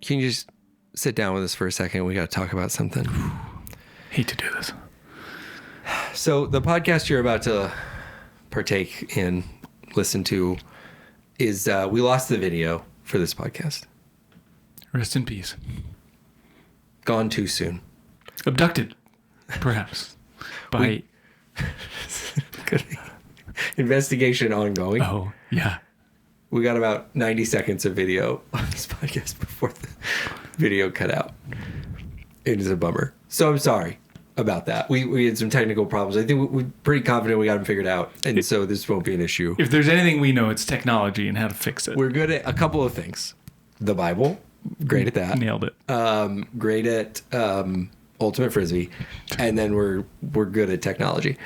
can you just sit down with us for a second? We got to talk about something. Hate to do this. So the podcast you're about to partake in, listen to, is we lost the video for this podcast. Rest in peace. Gone too soon. Abducted, perhaps, by... Investigation ongoing. Oh, yeah. We got about 90 seconds of video on this podcast before the video cut out. It is a bummer. So I'm sorry about that. We had some technical problems. I think we're pretty confident we got them figured out. And so this won't be an issue. If there's anything we know, it's technology and how to fix it. We're good at a couple of things. The Bible. Great at that. Nailed it. Great at Ultimate Frisbee. And then we're good at technology.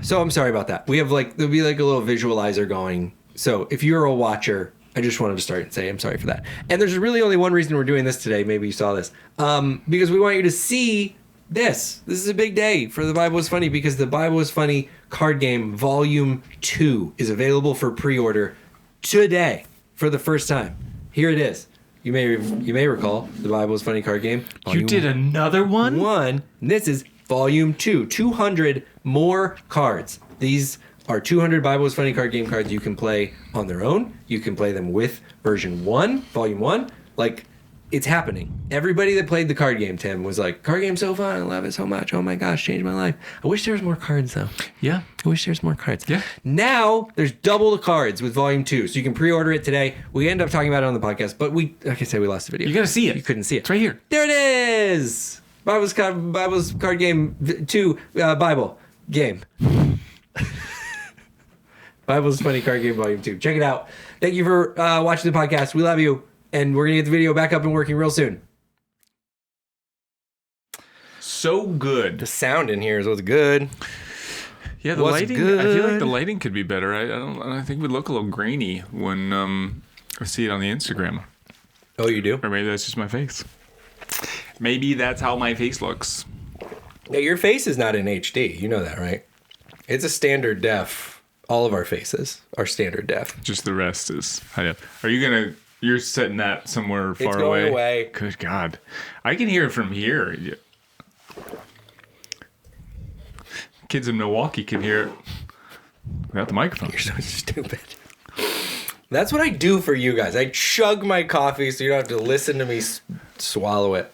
So I'm sorry about that. We have there'll be like a little visualizer going. So if you're a watcher, I just wanted to start and say I'm sorry for that. And there's really only one reason we're doing this today. Maybe you saw this. Because we want you to see this. This is a big day for The Bible is Funny, because The Bible is Funny card game Volume 2 is available for pre-order today for the first time. Here it is. You may recall The Bible is Funny card game. You did another one? This is Volume 2. 200 more cards. These are 200 Bible is Funny card game cards you can play on their own. You can play them with version 1, Volume 1. Like, it's happening. Everybody that played the card game, Tim, was like, card game's so fun. I love it so much. Oh my gosh, changed my life. I wish there was more cards, though. Yeah. I wish there's more cards. Yeah. Now, there's double the cards with Volume 2, so you can pre-order it today. We end up talking about it on the podcast, but like I said, we lost the video. You got to see it. You couldn't see it. It's right here. There it is! Bible's card game 2, Bible game. Bible's Funny card game Volume 2. Check it out. Thank you for watching the podcast. We love you. And we're going to get the video back up and working real soon. So good. The sound in here is what's good. Yeah, the lighting. Good. I feel like the lighting could be better. I think we look a little grainy when I see it on the Instagram. Oh, you do? Or maybe that's just my face. Maybe that's how my face looks. Now, your face is not in HD. You know that, right? It's a standard def. All of our faces are standard def. Just the rest is high def. Are you going to... You're setting that somewhere far it's going away. Good God. I can hear it from here. Kids in Milwaukee can hear it without the microphone. You're so stupid. That's what I do for you guys. I chug my coffee so you don't have to listen to me swallow it.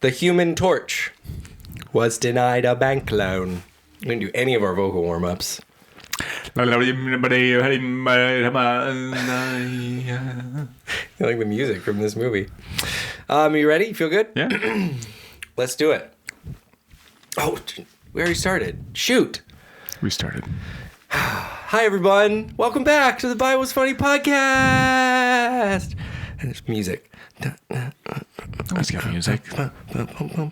The Human Torch was denied a bank loan. We didn't do any of our vocal warm-ups. I like the music from this movie. You ready? You feel good? Yeah. Let's do it. Oh, we already started. Shoot. We started. Hi, everyone. Welcome back to the Bible is Funny podcast. And there's music. Always got music.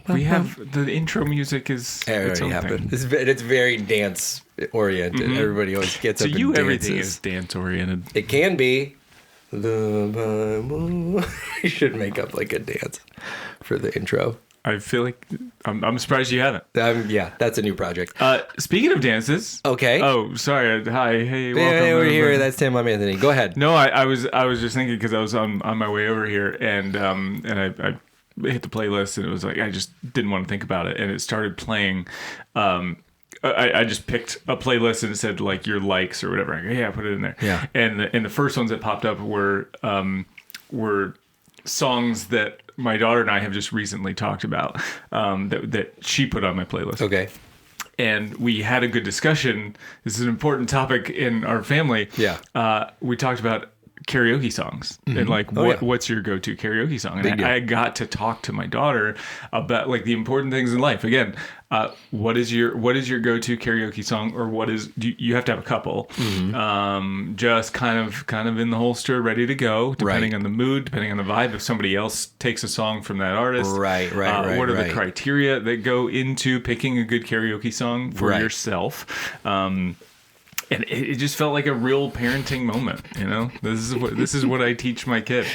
We have the intro music is. It already happened. It's very dance oriented. Mm-hmm. Everybody always gets up and dances. Everything is dance oriented. It can be. The Bible. You should make up like a dance for the intro. I feel like I'm surprised you haven't. Yeah, that's a new project. Speaking of dances. Okay. Oh, sorry. Hi. Hey, welcome. Hey, over here. That's Tim. I'm Anthony. Go ahead. No, I was just thinking because I was on my way over here and I hit the playlist and it was like I just didn't want to think about it and it started playing. I just picked a playlist and it said like your likes or whatever. I go, yeah, I put it in there. Yeah. And the first ones that popped up were songs that my daughter and I have just recently talked about that she put on my playlist. Okay. And we had a good discussion. This is an important topic in our family. Yeah. We talked about karaoke songs and like what's your go-to karaoke song? And I got to talk to my daughter about like the important things in life. Again, what is your go-to karaoke song, or you have to have a couple, just kind of in the holster, ready to go, depending on the mood, depending on the vibe. If somebody else takes a song from that artist, right. What are the criteria that go into picking a good karaoke song for yourself? And it just felt like a real parenting moment, you know? This is what I teach my kid.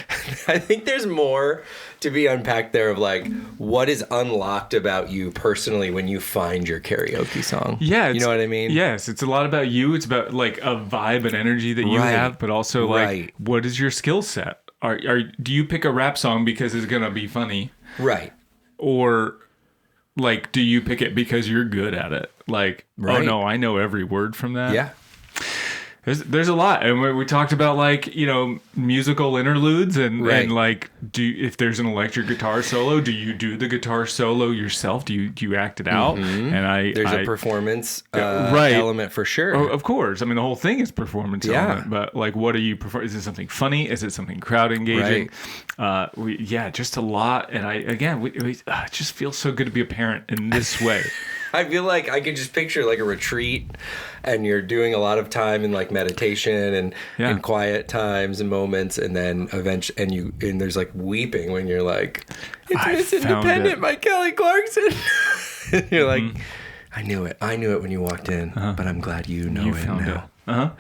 I think there's more to be unpacked there of like what is unlocked about you personally when you find your karaoke song. Yeah. You know what I mean? Yes. It's a lot about you. It's about like a vibe and energy that you have, but also like what is your skill set? Do you pick a rap song because it's going to be funny? Right. Or like, do you pick it because you're good at it? Like, oh no, I know every word from that. Yeah. There's a lot, and we talked about like, you know, musical interludes and like, if there's an electric guitar solo, do you do the guitar solo yourself? Do you act it out? Mm-hmm. And there's a performance element for sure. Oh, of course, I mean the whole thing is performance element, but like, what do you prefer? Is it something funny? Is it something crowd engaging? Just a lot, and it just feels so good to be a parent in this way. I feel like I could just picture like a retreat, and you're doing a lot of time in like meditation and in quiet times and moments, and then eventually, and there's like weeping when you're like, "It's Miss Independent by Kelly Clarkson." And you're like, "I knew it when you walked in, but I'm glad you know it now."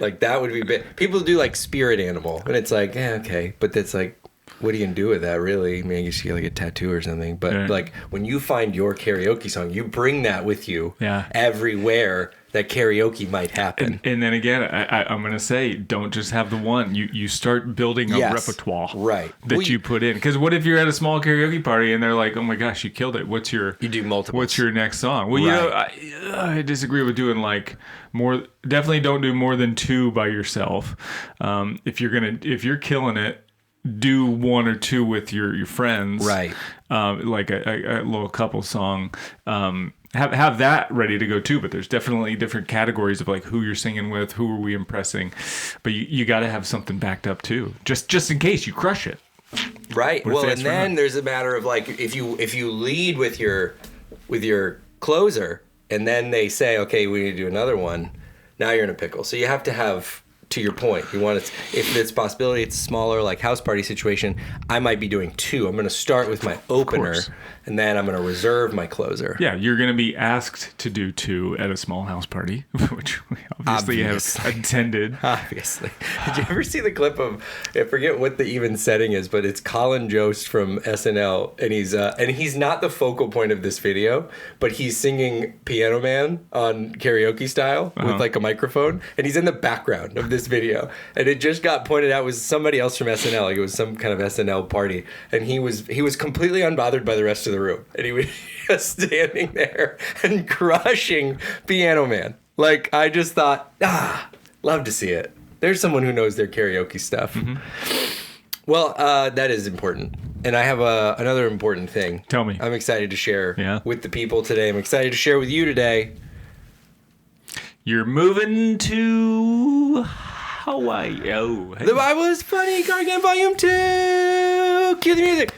Like that would be people do like Spirit Animal, and it's like, okay, but that's like, what are you gonna do with that, really? I mean, I guess you get like a tattoo or something. But like when you find your karaoke song, you bring that with you everywhere that karaoke might happen. And then again, I'm gonna say, don't just have the one. You start building a repertoire that you put in. Because what if you're at a small karaoke party and they're like, "Oh my gosh, you killed it! You do multiple. What's your next song?" Well, you know, I disagree with doing like more. Definitely don't do more than 2 by yourself. If you're killing it, do 1 or 2 with your friends, like a little couple song. Have that ready to go too, but there's definitely different categories of like who you're singing with, who are we impressing, but you got to have something backed up too, just in case you crush it. Right. Well, and then there's a matter of like if you lead with your closer, and then they say, okay, we need to do another one. Now you're in a pickle. So you have to have. To your point, you want it. If it's a possibility, it's a smaller like house party situation. I might be doing 2. I'm going to start with my opener, and then I'm going to reserve my closer. Yeah, you're going to be asked to do 2 at a small house party, which we obviously have attended. Obviously. Did you ever see the clip of? I forget what the even setting is, but it's Colin Jost from SNL, and he's not the focal point of this video, but he's singing Piano Man on karaoke style with like a microphone, and he's in the background of this video, and it just got pointed out was somebody else from SNL. Like it was some kind of SNL party, and he was completely unbothered by the rest of the room, and he was just standing there and crushing Piano Man. Like I just thought, love to see it. There's someone who knows their karaoke stuff. Well, that is important, and I have another important thing. Tell me. I'm excited to share with the people today. I'm excited to share with you today. You're moving to Hawaii. Oh, hey. The Bible is Funny, Card Game Volume 2. Cue the music.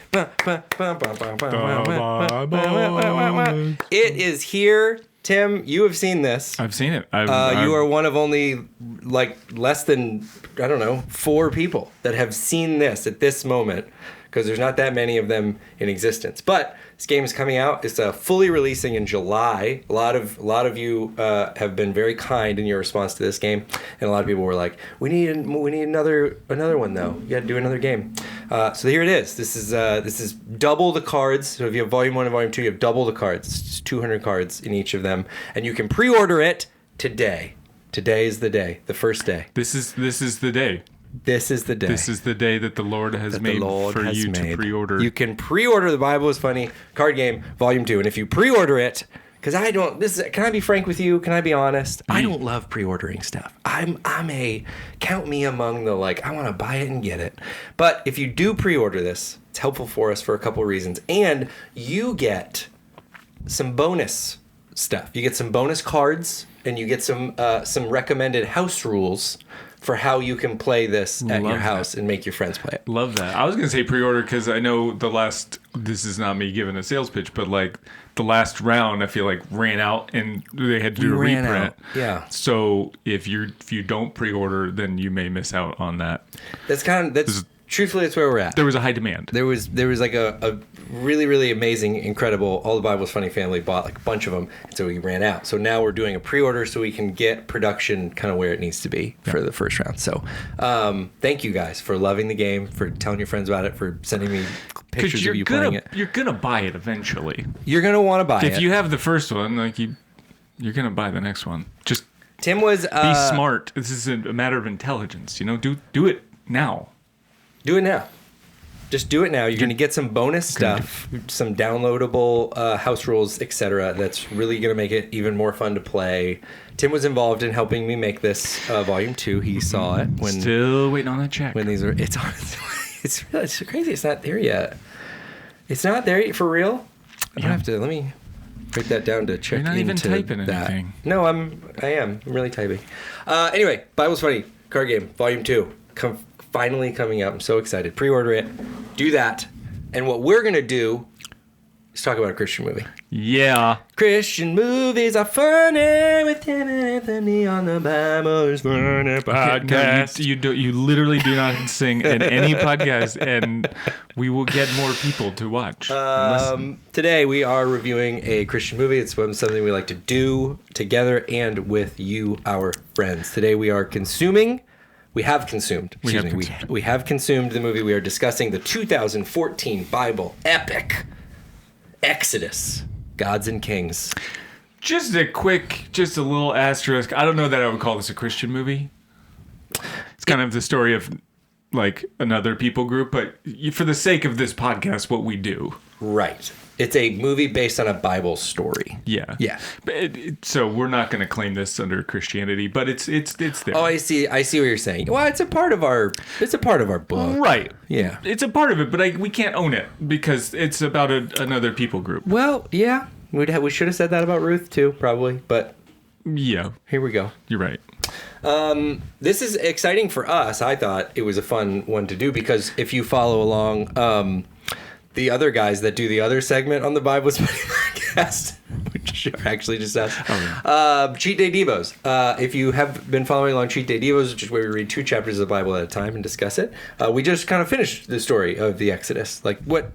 It is here. Tim, you have seen this. I've seen it. You are one of only like less than, 4 people that have seen this at this moment, because there's not that many of them in existence. But this game is coming out. It's fully releasing in July. A lot of you have been very kind in your response to this game, and a lot of people were like, "We need another one though. You got to do another game." So here it is. This is double the cards. So if you have Volume 1 and Volume 2, you have double the cards. It's 200 cards in each of them, and you can pre-order it today. Today is the day, the first day. This is the day. This is the day. This is the day that the Lord has made for you to pre-order. You can pre-order The Bible is Funny Card Game Volume 2. And if you pre-order it, because can I be frank with you? Can I be honest? I don't love pre-ordering stuff. I'm count me among the I want to buy it and get it. But if you do pre-order this, it's helpful for us for a couple of reasons. And you get some bonus stuff. You get some bonus cards, and you get some recommended house rules for how you can play this at your house and make your friends play it. Love that. I was going to say pre-order because I know this is not me giving a sales pitch, but the last round I feel like ran out and they had to do a reprint. Yeah. So if you don't pre-order, then you may miss out on that. truthfully, that's where we're at. There was a high demand. There was like a really, really amazing, incredible, All the Bible's Funny family bought like a bunch of them, and so we ran out. So now we're doing a pre-order so we can get production kind of where it needs to be for the first round. So thank you guys for loving the game, for telling your friends about it, for sending me pictures of you playing it. You're going to buy it eventually. You're going to want to buy it. If you have the first one, like you're going to buy the next one. Just Tim was... be smart. This is a matter of intelligence. You know, do it now. Do it now. Just do it now. You're going to get some bonus stuff, some downloadable house rules, etc. That's really going to make it even more fun to play. Tim was involved in helping me make this volume 2. He saw it when still waiting on that check. When these are, it's crazy. It's not there yet. It's not there yet, for real. I have to. Let me break that down to check. You're not even typing anything. No, I am. I'm really typing. Anyway, Bible's Funny card game volume 2. Finally coming out. I'm so excited. Pre-order it. Do that. And what we're going to do is talk about a Christian movie. Yeah. Christian movies are funny with Tim and Anthony on the Bible's Funny podcast. No, you literally do not sing in any podcast, and we will get more people to watch. Today we are reviewing a Christian movie. It's something we like to do together and with you, our friends. Today we are consuming... We have consumed the movie. We are discussing the 2014 Bible epic, Exodus, Gods and Kings. Just a little asterisk. I don't know that I would call this a Christian movie. It's kind of the story of like another people group, but for the sake of this podcast, what we do. Right. It's a movie based on a Bible story. Yeah. Yeah. So we're not going to claim this under Christianity, but it's there. Oh, I see what you're saying. Well, it's a part of our book. Right. Yeah. It's a part of it, but we can't own it because it's about another people group. Well, yeah. We should have said that about Ruth too, probably, but yeah. Here we go. You're right. This is exciting for us. I thought it was a fun one to do because if you follow along, the other guys that do the other segment on the Bible's Funny podcast, which are actually just us, Cheat Day Devos. If you have been following along Cheat Day Devos, which is where we read 2 chapters of the Bible at a time and discuss it, we just kind of finished the story of the Exodus, like what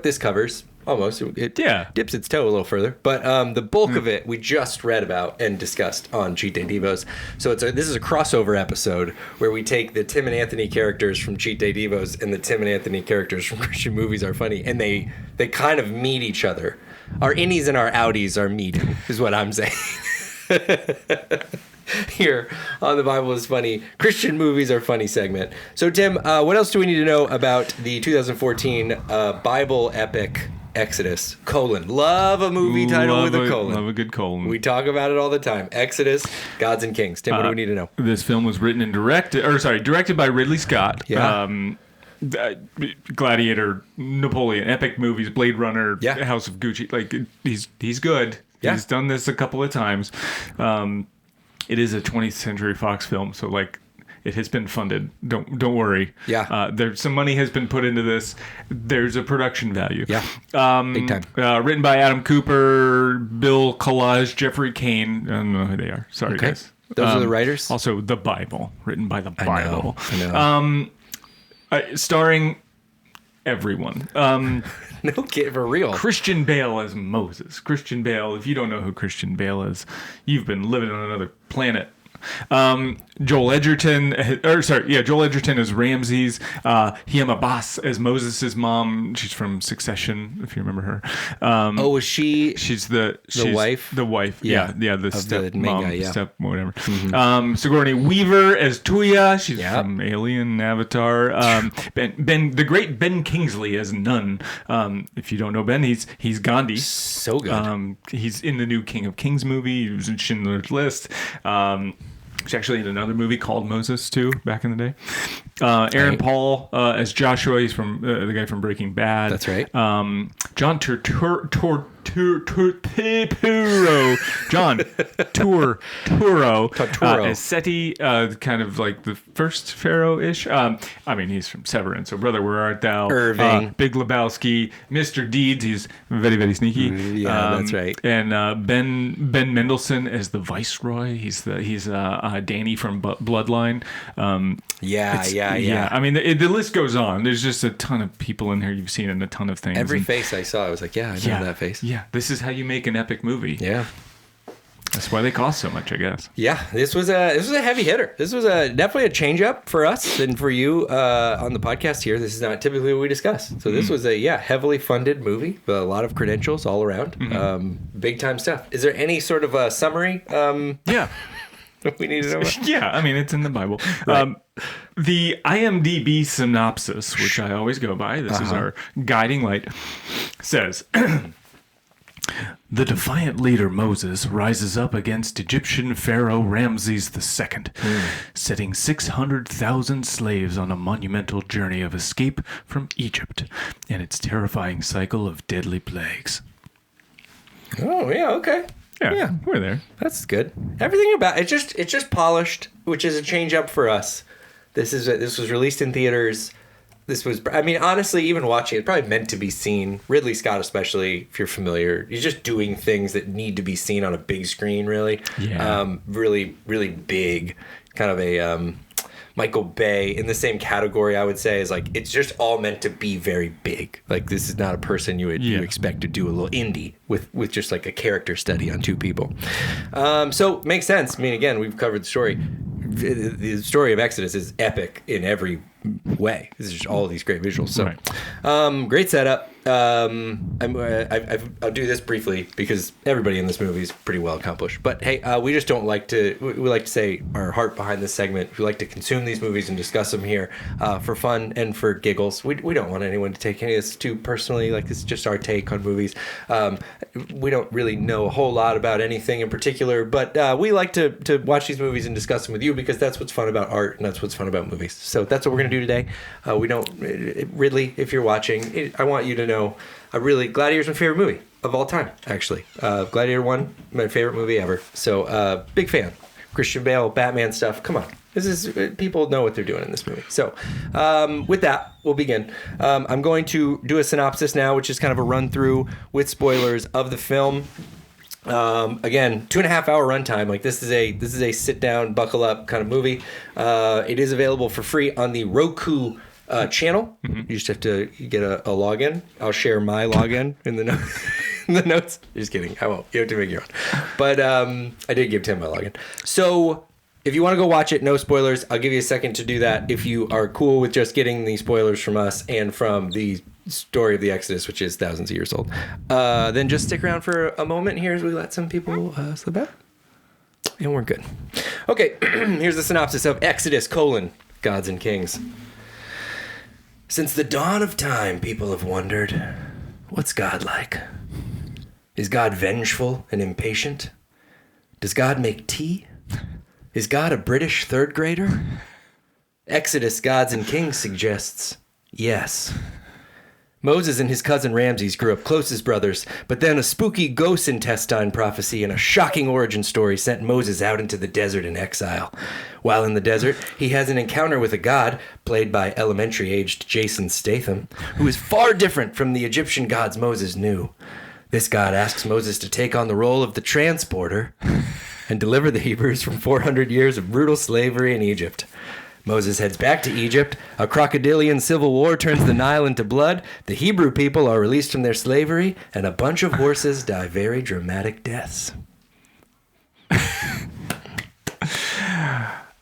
this covers. Almost. It dips its toe a little further. But the bulk of it we just read about and discussed on Cheat Day Devos. So this is a crossover episode where we take the Tim and Anthony characters from Cheat Day Devos and the Tim and Anthony characters from Christian Movies Are Funny. And they kind of meet each other. Our innies and our outies are meeting, is what I'm saying. Here on The Bible is Funny, Christian Movies Are Funny segment. So Tim, what else do we need to know about the 2014 Bible epic Exodus, Love a movie title with a colon. Love a good colon. We talk about it all the time. Exodus, Gods and Kings. Tim, what do we need to know? This film was written and directed by Ridley Scott. Yeah. Gladiator, Napoleon, epic movies, Blade Runner, House of Gucci. Like he's good. Yeah. He's done this a couple of times. It is a 20th Century Fox film, so like it has been funded. Don't worry. Yeah. There's some money has been put into this. There's a production value. Yeah. Big time. Written by Adam Cooper, Bill Collage, Jeffrey Kane. I don't know who they are. Sorry, guys. Those are the writers. Also, The Bible, written by the Bible. I know. Starring everyone. No kid, for real. Christian Bale as Moses. Christian Bale. If you don't know who Christian Bale is, you've been living on another planet. Joel Edgerton as Ramses, Hiam Abbas as Moses' mom. She's from Succession, if you remember her. Was she? She's the wife. The wife, yeah, the step mom, guy, step whatever. Mm-hmm. Sigourney Weaver as Tuya. She's from Alien, Avatar. The great Ben Kingsley as Nun. If you don't know Ben, he's Gandhi. So good. He's in the new King of Kings movie. He was in Schindler's List. He's actually in another movie called Moses too, back in the day. Aaron Paul as Joshua. He's from the guy from Breaking Bad. That's right. John Turturro. As Seti, kind of like the first pharaoh-ish. He's from Severance. So Brother, Where Art Thou? Irving. Big Lebowski. Mr. Deeds. He's very, very sneaky. That's right. And Ben Mendelsohn as the Viceroy. He's Danny from Bloodline. Yeah. I mean, the list goes on. There's just a ton of people in there you've seen in a ton of things. Every face I saw, I was like, yeah, I know that face. Yeah, this is how you make an epic movie. Yeah. That's why they cost so much, I guess. Yeah, this was a heavy hitter. This was definitely a change up for us and for you on the podcast here. This is not typically what we discuss. So this was a heavily funded movie with a lot of credentials all around. Big time stuff. Is there any sort of a summary? Yeah. We need to know about? Yeah, I mean, it's in the Bible. Right. The IMDb synopsis, which I always go by, this is our guiding light, says... The defiant leader Moses rises up against Egyptian Pharaoh Ramses II, setting 600,000 slaves on a monumental journey of escape from Egypt and its terrifying cycle of deadly plagues. Oh, yeah, okay. Yeah, we're there. That's good. Everything about it's just polished, which is a change up for us. This was released in theaters. This was, I mean, honestly, even watching it, probably meant to be seen. Ridley Scott, especially, if you're familiar, he's just doing things that need to be seen on a big screen, really. Yeah. Really, really big. Kind of a Michael Bay in the same category, I would say, is like, it's just all meant to be very big. Like, this is not a person you would expect to do a little indie with just like a character study on two people. So, makes sense. I mean, again, we've covered the story. The story of Exodus is epic in every way. This is just all of these great visuals. So, great setup. I'll do this briefly because everybody in this movie is pretty well accomplished. But hey, we just don't like to. We like to say our heart behind this segment. We like to consume these movies and discuss them here for fun and for giggles. We don't want anyone to take any of this too personally. Like, this is just our take on movies. We don't really know a whole lot about anything in particular, but we like to watch these movies and discuss them with you because that's what's fun about art and that's what's fun about movies. So that's what we're gonna do today. We don't Ridley, if you're watching, I want you to know, Gladiator's my favorite movie of all time, actually. Gladiator 1, my favorite movie ever. So, big fan. Christian Bale, Batman stuff. Come on. People know what they're doing in this movie. So, with that, we'll begin. I'm going to do a synopsis now, which is kind of a run through with spoilers of the film. Again, 2.5 hour runtime. Like, this is a sit down, buckle up kind of movie. It is available for free on the Roku channel. You just have to get a login. I'll share my login in the notes. Just kidding. I won't. You have to make your own. But I did give Tim my login. So if you want to go watch it, no spoilers. I'll give you a second to do that. If you are cool with just getting the spoilers from us and from the story of the Exodus, which is thousands of years old, then just stick around for a moment here as we let some people slip out. And we're good. Okay, here's the synopsis of Exodus, Gods and Kings. Since the dawn of time, people have wondered, what's God like? Is God vengeful and impatient? Does God make tea? Is God a British third grader? Exodus, Gods and Kings suggests yes. Moses and his cousin Ramses grew up close as brothers, but then a spooky ghost intestine prophecy and a shocking origin story sent Moses out into the desert in exile. While in the desert, he has an encounter with a god, played by elementary-aged Jason Statham, who is far different from the Egyptian gods Moses knew. This god asks Moses to take on the role of the transporter and deliver the Hebrews from 400 years of brutal slavery in Egypt. Moses heads back to Egypt. A crocodilian civil war turns the Nile into blood. The Hebrew people are released from their slavery, and a bunch of horses die very dramatic deaths. Now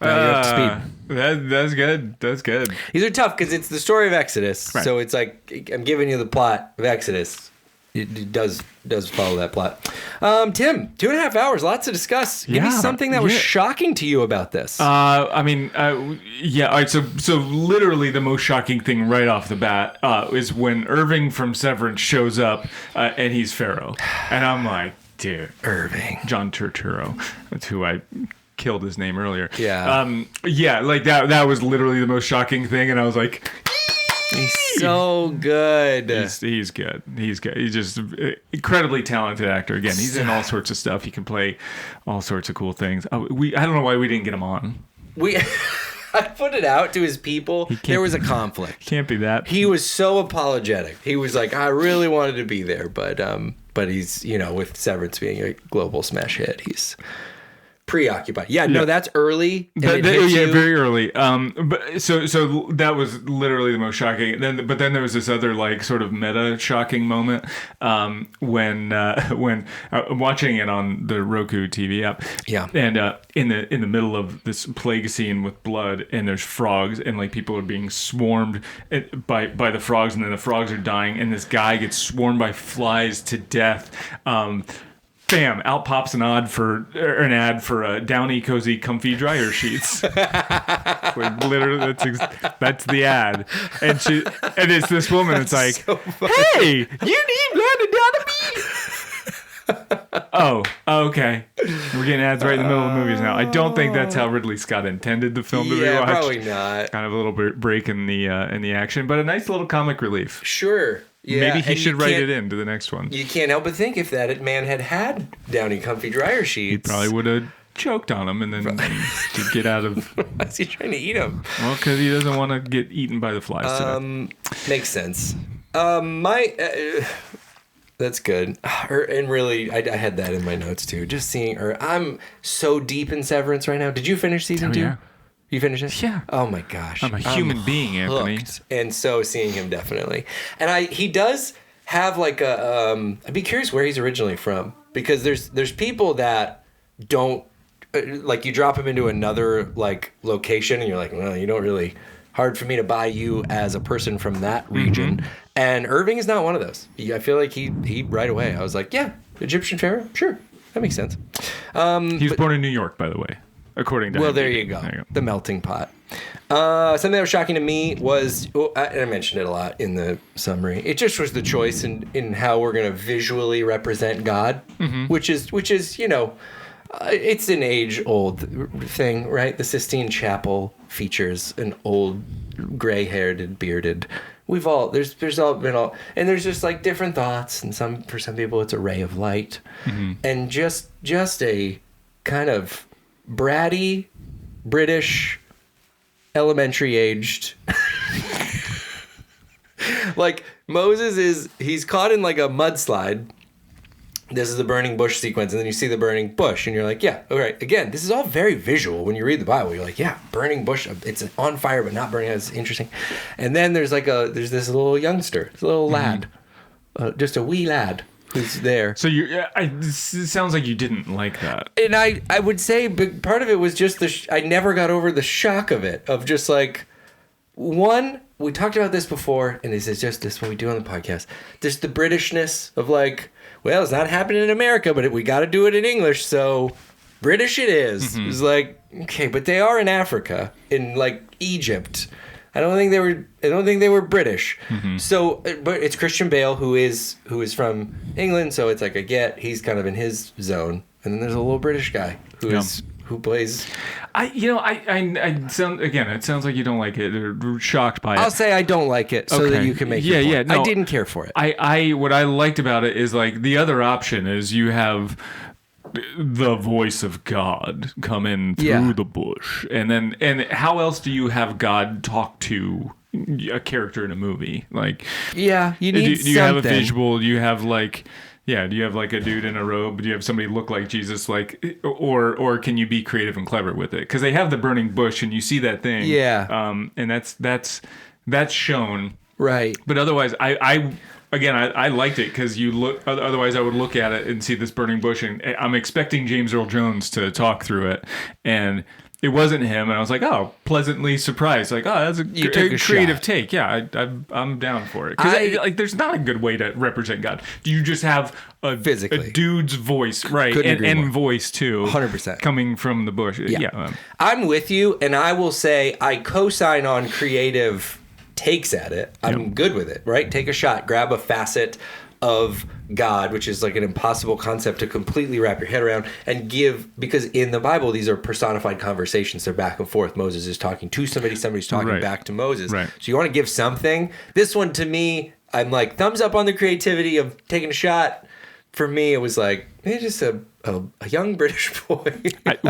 you're up to speed. That's good. That's good. These are tough because it's the story of Exodus. Right. So it's like, I'm giving you the plot of Exodus. It does follow that plot. Tim, 2.5 hours, lots to discuss. Give me something that was shocking to you about this. All right. So literally the most shocking thing right off the bat is when Irving from Severance shows up and he's Pharaoh, and I'm like, dude, Irving, John Turturro, that's who I killed his name earlier. Yeah. Like that was literally the most shocking thing, and I was like, he's so good. He's good. He's good. He's just an incredibly talented actor. Again, he's in all sorts of stuff. He can play all sorts of cool things. I don't know why we didn't get him on. I put it out to his people. There was a conflict. Can't be that. He was so apologetic. He was like, I really wanted to be there, but he's, with Severance being a global smash hit, he's preoccupied. Yeah, no, that's early. Very early. But so that was literally the most shocking. But then there was this other like sort of meta shocking moment when I'm watching it on the Roku TV app. Yeah. And in the middle of this plague scene with blood, and there's frogs, and like people are being swarmed by the frogs, and then the frogs are dying, and this guy gets swarmed by flies to death. Bam! Out pops an ad for Downy Cozy Comfy Dryer Sheets. Like literally, that's the ad, and it's this woman. It's like, so hey, you need Downy. Oh, okay. We're getting ads right in the middle of the movies now. I don't think that's how Ridley Scott intended the film to be watched. Probably not. Kind of a little break in the action, but a nice little comic relief. Sure. Yeah, maybe he should write it into the next one. You can't help but think if that man had Downy Comfy Dryer Sheets, he probably would have choked on them and then to get out of. Why is he trying to eat them? Well, because he doesn't want to get eaten by the flies today. Makes sense. That's good. And really, I had that in my notes too. Just seeing her. I'm so deep in Severance right now. Did you finish season 2? Yeah. You finished it? Yeah. Oh my gosh. I'm a human being, Anthony. And so seeing him definitely. And he does have like a I'd be curious where he's originally from, because there's people that don't like, you drop him into another like location and you're like, well, you don't really, hard for me to buy you as a person from that region. Mm-hmm. And Irving is not one of those. I feel like he right away, I was like, yeah, Egyptian pharaoh, sure, that makes sense. He was born in New York, by the way. According to there you go. The melting pot. Something that was shocking to me was, and I mentioned it a lot in the summary, it just was the choice in how we're going to visually represent God, mm-hmm. which is it's an age-old thing, right? The Sistine Chapel features an old, gray-haired, bearded. There's all been all, and there's just like different thoughts, and for some people it's a ray of light, mm-hmm. and just a kind of bratty, British, elementary-aged. Like, Moses he's caught in like a mudslide. This is the burning bush sequence, and then you see the burning bush, and you're like, yeah, all right. Again, this is all very visual. When you read the Bible, you're like, yeah, burning bush, it's on fire, but not burning. It's interesting. And then there's this little youngster, this little lad, just a wee lad, who's there. So it sounds like you didn't like that. And I would say part of it was just I never got over the shock of it, of just like, one, we talked about this before, and this is what we do on the podcast. There's the Britishness of like, well, it's not happening in America, but we got to do it in English, so British it is. Mm-hmm. It's like, okay, but they are in Africa, in like Egypt. I don't think they were British. Mm-hmm. So, but it's Christian Bale who is from England, so it's like he's kind of in his zone, and then there's a little British guy who plays. It sounds like you don't like it or shocked by it. I'll say I don't like it so that you can make your point. Yeah, no, I didn't care for it. What I liked about it is like the other option is you have the voice of God come in through the bush, and how else do you have God talk to a character in a movie? Like, yeah, you need do you have a visual? Do you have like, yeah, do you have like a dude in a robe? Do you have somebody look like Jesus? Like, or can you be creative and clever with it? Because they have the burning bush, and you see that thing, and that's shown, right? But otherwise, I liked it because you look. Otherwise, I would look at it and see this burning bush, and I'm expecting James Earl Jones to talk through it, and it wasn't him. And I was like, oh, pleasantly surprised. Like, oh, that's a creative take. Yeah, I'm down for it. Because there's not a good way to represent God. You just have a dude's voice, right, and voice too, 100% coming from the bush. Yeah. I'm with you, and I will say I co-sign on creative takes at it. I'm good with it, right? Take a shot, grab a facet of God, which is like an impossible concept to completely wrap your head around, and because in the Bible these are personified conversations. They're back and forth. Moses is talking to somebody's talking back to Moses. Right. So you want to give something. This one, to me, I'm like, thumbs up on the creativity of taking a shot. For me, it was like, just a young British boy.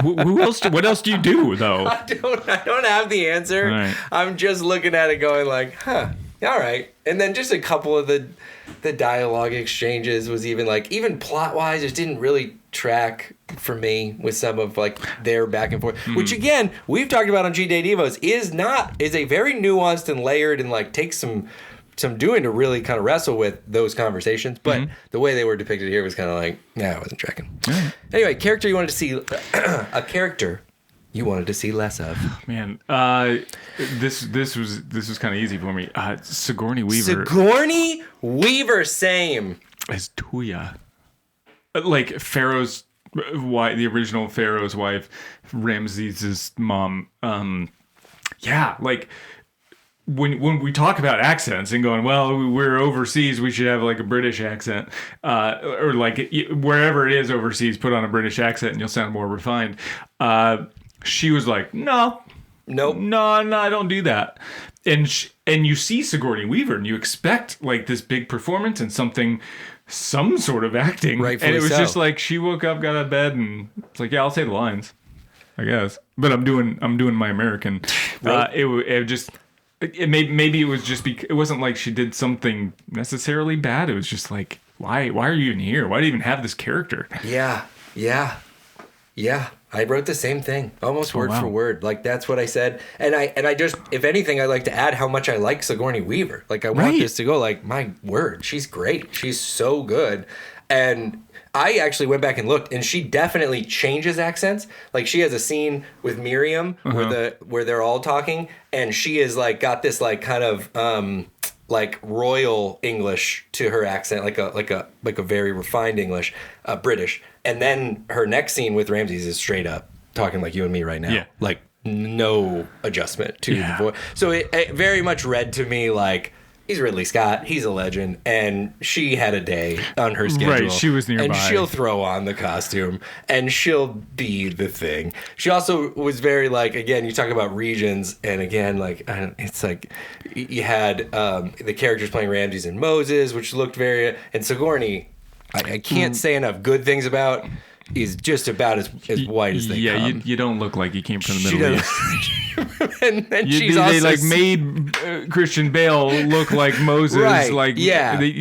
Who else? What else do you do though? I don't have the answer. Right. I'm just looking at it, going like, huh. all right. And then just a couple of the dialogue exchanges was even plot wise, it didn't really track for me with some of like their back and forth, which again, we've talked about on G Day Devos is a very nuanced and layered and like takes some doing to really kind of wrestle with those conversations. But the way they were depicted here was kind of like, nah, I wasn't tracking. Anyway, character you wanted to see, a character you wanted to see less of. Man, this was kind of easy for me. Sigourney Weaver. Sigourney Weaver, same. As Tuya. Like Pharaoh's wife, the original Pharaoh's wife, Ramses' mom. Yeah, like when we talk about accents and going, well, we're overseas, we should have like a British accent, or like wherever it is overseas, put on a British accent and you'll sound more refined. She was like, no, I don't do that. And you see Sigourney Weaver and you expect like this big performance and some sort of acting. Rightfully and it was so. just like, she woke up, got out of bed, and it's like, yeah, I'll say the lines, I guess. But I'm doing my American. Right. Maybe it was just it wasn't like she did something necessarily bad. It was just like, why are you even here? Why do you even have this character? Yeah. I wrote the same thing, almost word for word. Like that's what I said. And I just, if anything, I'd like to add how much I like Sigourney Weaver. Like I want this to go like, my word, she's great. She's so good. And I actually went back and looked, and she definitely changes accents. Like she has a scene with Miriam where they're all talking, and she is like got this like kind of like royal English to her accent, like a very refined English, British. And then her next scene with Ramses is straight up talking like you and me right now. Yeah. Like no adjustment to the voice. So it very much read to me like, he's Ridley Scott, he's a legend, and she had a day on her schedule. Right, she was nearby. And she'll throw on the costume, and she'll be the thing. She also was very, like, again, you talk about regions, and again, like, it's like, you had the characters playing Ramses and Moses, which looked very, and Sigourney, I can't say enough good things about, is just about as white as they come. Yeah, you don't look like you came from the Middle East. and she's they also like made Christian Bale look like Moses, right? Like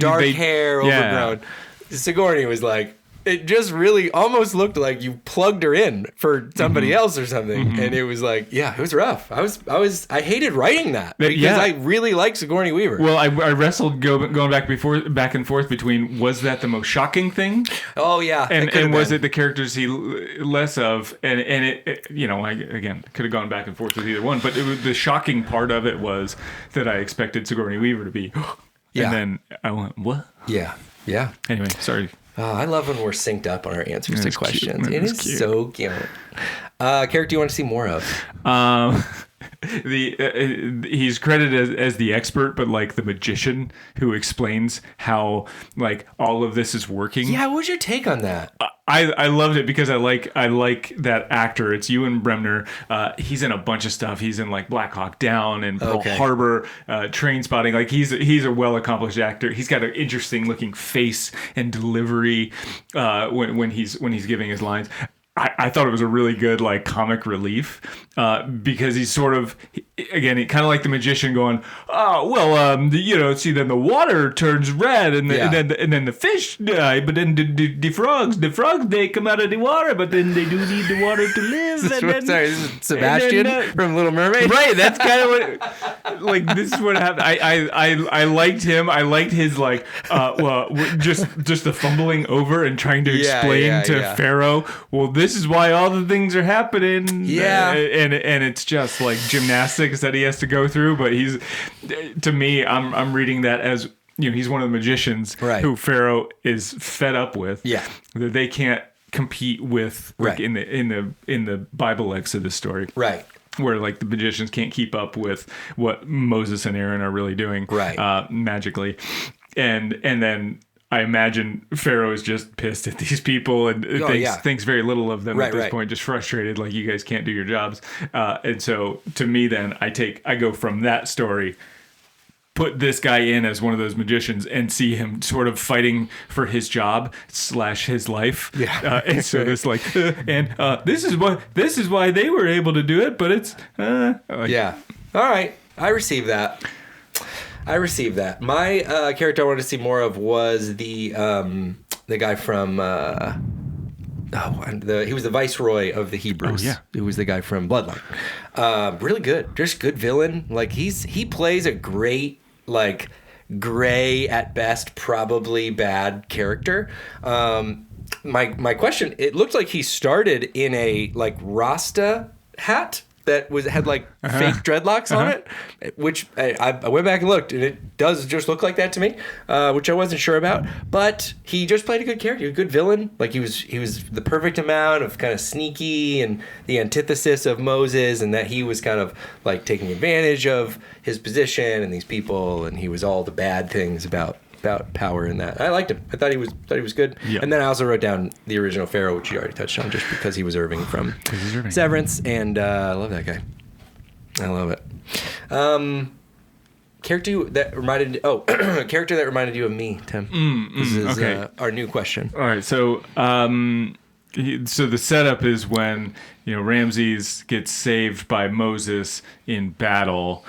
Dark hair, overgrown. Sigourney was like, it just really almost looked like you plugged her in for somebody else or something, and it was like, yeah, it was rough. I hated writing that because I really like Sigourney Weaver. Well, I wrestled going back and forth between, was that the most shocking thing? Oh yeah, and was it the characters he less of? And it I again could have gone back and forth with either one, but the shocking part of it was that I expected Sigourney Weaver to be, and then I went, what? Yeah. Anyway, sorry. I love when we're synced up on our answers to questions. Cute. It is cute. So cute. Character you want to see more of? He's credited as the expert, but like the magician who explains how like all of this is working. Yeah, what was your take on that? I loved it because I like that actor. It's Ewan Bremner. He's in a bunch of stuff. He's in like Black Hawk Down and Pearl Harbor, Train Spotting. Like he's a well accomplished actor. He's got an interesting looking face and delivery when he's giving his lines. I thought it was a really good like comic relief because he's sort of, again, kind of like the magician going, oh well, see, then the water turns red and then the fish die, but then the frogs they come out of the water, but then they do need the water to live. Sorry, this is Sebastian from Little Mermaid, right? That's kind of what like this is what happened. I liked him. I liked his like just the fumbling over and trying to explain to Pharaoh, well, this is why all the things are happening. Yeah. And it's just like gymnastics that he has to go through. But to me, I'm reading that as, he's one of the magicians who Pharaoh is fed up with. Yeah. That they can't compete with like in the Bible Exodus story. Right. Where like the magicians can't keep up with what Moses and Aaron are really doing magically. And then I imagine Pharaoh is just pissed at these people and thinks very little of them at this point, just frustrated, like you guys can't do your jobs. And so to me, then I go from that story, put this guy in as one of those magicians and see him sort of fighting for his job / his life. Yeah. And so it's like, this is why they were able to do it, but it's, yeah. All right. I receive that. I received that. My character I wanted to see more of was the guy from he was the viceroy of the Hebrews. Oh, yeah. Who was the guy from Bloodline. Really good. Just good villain. Like he plays a great, like, gray at best, probably bad character. My question, it looked like he started in a like Rasta hat that had like fake dreadlocks on it, which I went back and looked, and it does just look like that to me, which I wasn't sure about. But he just played a good character, a good villain. Like he was the perfect amount of kind of sneaky and the antithesis of Moses, and that he was kind of like taking advantage of his position and these people, and he was all the bad things about power in that. I liked him. I thought he was good. Yeah. And then I also wrote down the original Pharaoh, which you already touched on, just because he was Irving from Severance, and I love that guy. I love it. Character that reminded you of me, Tim. This is our new question. All right, so so the setup is when Ramses gets saved by Moses in battle,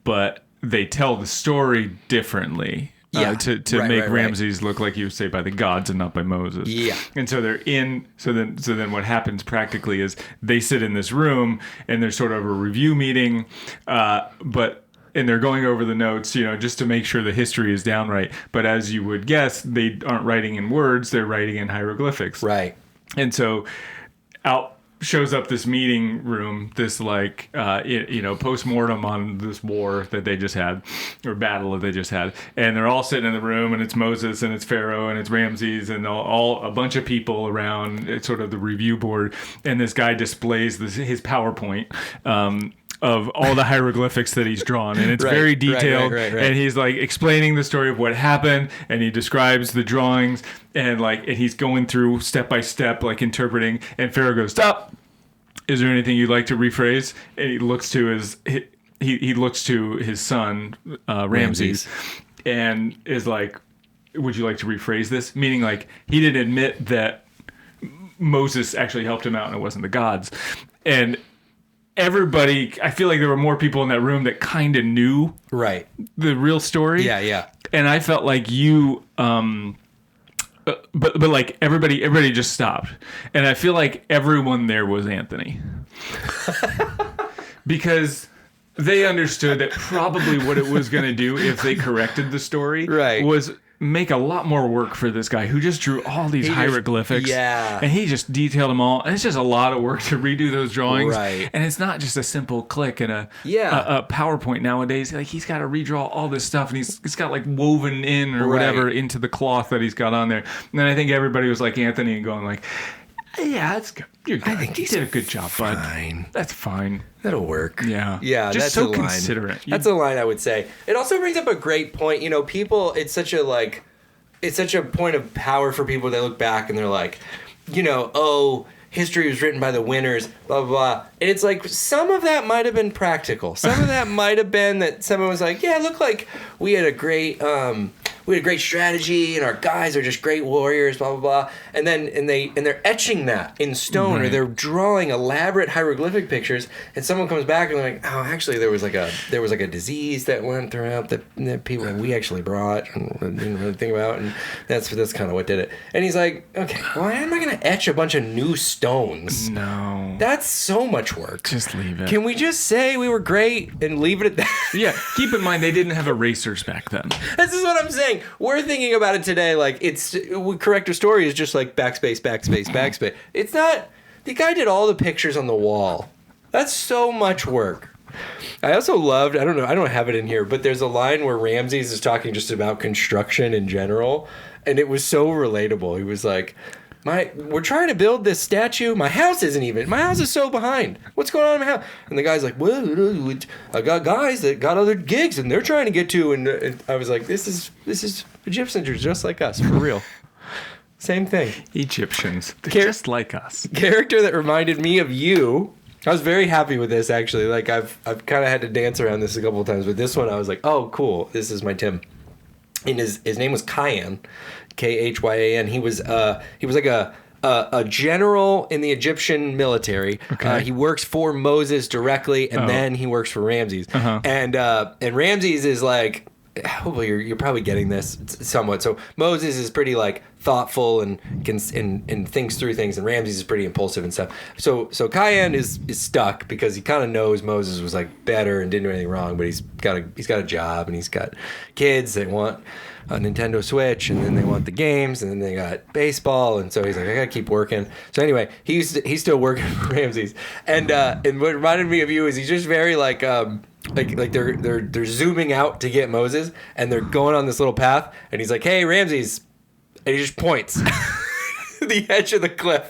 but they tell the story differently. To make Ramses look like he was saved by the gods and not by Moses. Yeah. And so they're in. So then what happens practically is they sit in this room and there's sort of a review meeting, and they're going over the notes, just to make sure the history is down right. But as you would guess, they aren't writing in words; they're writing in hieroglyphics. Right. And so out shows up this meeting room, this like post-mortem on this war that they just had, or battle that they just had, and they're all sitting in the room, and it's Moses and it's Pharaoh and it's Ramses and all a bunch of people around. It's sort of the review board, and this guy displays his PowerPoint of all the hieroglyphics that he's drawn, and it's very detailed. Right. And he's like explaining the story of what happened, and he describes the drawings, and he's going through step by step, like interpreting. And Pharaoh goes, "Stop! Is there anything you'd like to rephrase?" And he looks to his son Ramses, and is like, "Would you like to rephrase this?" Meaning, like, he didn't admit that Moses actually helped him out, and it wasn't the gods. And everybody, I feel like there were more people in that room that kind of knew the real story. Yeah. And I felt like you, but like everybody just stopped, and I feel like everyone there was Anthony, because they understood that probably what it was going to do if they corrected the story was make a lot more work for this guy who just drew all these hieroglyphics. And he just detailed them all. And it's just a lot of work to redo those drawings. Right. And it's not just a simple click and a PowerPoint nowadays. Like, he's got to redraw all this stuff, and it's got like woven in or whatever into the cloth that he's got on there. And then I think everybody was like Anthony and going like, "Yeah, that's good. You're good. I think he did a good job, bud. That's fine. That'll work." Yeah. Just that's so considerate. That's a line I would say. It also brings up a great point. People, it's such a point of power for people. They look back and they're like, history was written by the winners, blah, blah, blah. And it's like, some of that might have been practical. Some of that might have been that someone was like, yeah, it looked like we had a great strategy, and our guys are just great warriors, blah, blah, blah. And then they're etching that in stone, or they're drawing elaborate hieroglyphic pictures, and someone comes back and they're like, oh, actually there was like a disease that went throughout that people we actually brought and didn't really think about, and that's kind of what did it. And he's like, okay, why am I going to etch a bunch of new stones? No. That's so much work. Just leave it. Can we just say we were great and leave it at that? Yeah, keep in mind they didn't have erasers back then. This is what I'm saying. We're thinking about it today like correct a story is just like backspace, backspace, backspace. It's not. The guy did all the pictures on the wall. That's so much work. I also loved, I don't know, I don't have it in here, but there's a line where Ramses is talking just about construction in general, and it was so relatable. He was like, we're trying to build this statue. My house is so behind. What's going on in my house? And the guy's like, well, I got guys that got other gigs and they're trying to get to. And I was like, this is Egyptians are just like us, for real. Same thing. Egyptians, they're just like us. Character that reminded me of you. I was very happy with this, actually. Like, I've kind of had to dance around this a couple of times, but this one I was like, oh, cool. This is my Tim. And his name was Kyan. Khyan. He was like a general in the Egyptian military. Okay. He works for Moses directly, and then he works for Ramses. And Ramses is like hopefully you're probably getting this somewhat. So Moses is pretty like thoughtful and thinks through things, and Ramses is pretty impulsive and stuff. So Cayenne is stuck because he kind of knows Moses was like better and didn't do anything wrong, but he's got a job and he's got kids. They want a Nintendo Switch, and then they want the games, and then they got baseball, and so he's like, I gotta keep working. So anyway, he's still working for Ramses, and what reminded me of you is he's just very like they're zooming out to get Moses, and they're going on this little path, and he's like, hey Ramses, and he just points the edge of the cliff.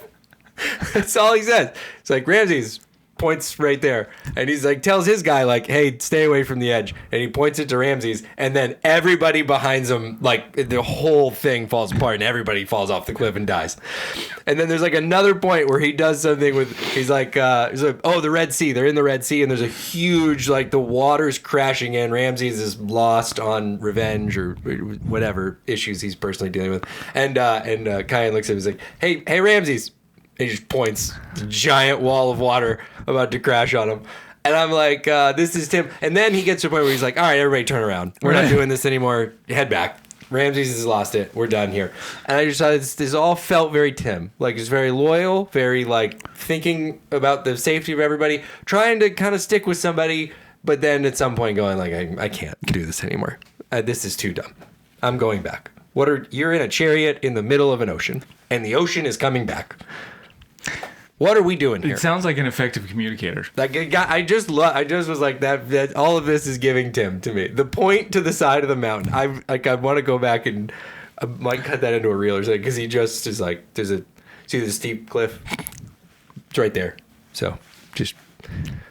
That's all he says. It's like, Ramses, points right there, and he's like, tells his guy like, hey, stay away from the edge, and he points it to Ramses, and then everybody behind him, like the whole thing falls apart and everybody falls off the cliff and dies. And then there's like another point where he does something with, he's like oh, the Red Sea, they're in the Red Sea, and there's a huge, like, the water's crashing in. Ramses is lost on revenge or whatever issues he's personally dealing with, and Cayenne looks at him and he's like, hey Ramses. He just points to a giant wall of water about to crash on him. And I'm like, this is Tim. And then he gets to a point where he's like, all right, everybody turn around. We're not doing this anymore. Head back. Ramses has lost it. We're done here. And I just thought this all felt very Tim. Like, it's very loyal, very, like, thinking about the safety of everybody, trying to kind of stick with somebody, but then at some point going, like, I can't do this anymore. This is too dumb. I'm going back. You're in a chariot in the middle of an ocean, and the ocean is coming back. What are we doing here? It sounds like an effective communicator. Like, I just was like that all of this is giving Tim to me. The point to the side of the mountain. I want to go back and I might cut that into a reel or something, because he just is like, see the steep cliff? It's right there. So just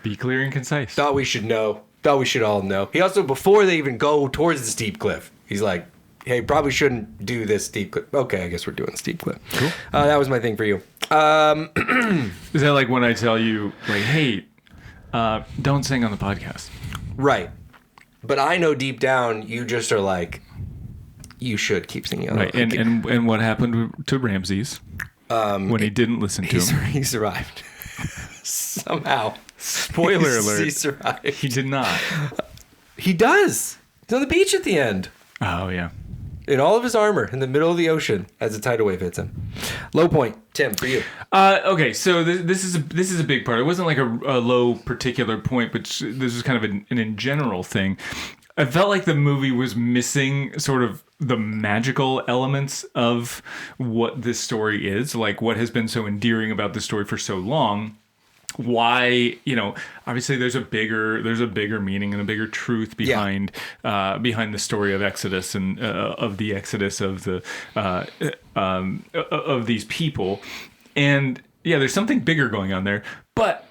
be clear and concise. Thought we should know. Thought we should all know. He also, before they even go towards the steep cliff, he's like, hey, probably shouldn't do this steep cliff. Okay, I guess we're doing the steep cliff. Cool. That was my thing for you. Is that like when I tell you, like, hey, don't sing on the podcast? Right. But I know deep down you just are like, you should keep singing on right. And what happened to Ramses when he didn't listen to him? He survived. Somehow. Spoiler alert. He survived. He did not. He does. He's on the beach at the end. Oh, yeah. In all of his armor, in the middle of the ocean, as a tidal wave hits him. Low point, Tim, for you. Okay, so this is a big part. It wasn't like a low particular point, but this was kind of an in general thing. I felt like the movie was missing sort of the magical elements of what this story is, like what has been so endearing about the story for so long. Why, obviously there's a bigger meaning and a bigger truth behind the story of Exodus and of the Exodus of the of these people, and there's something bigger going on there. But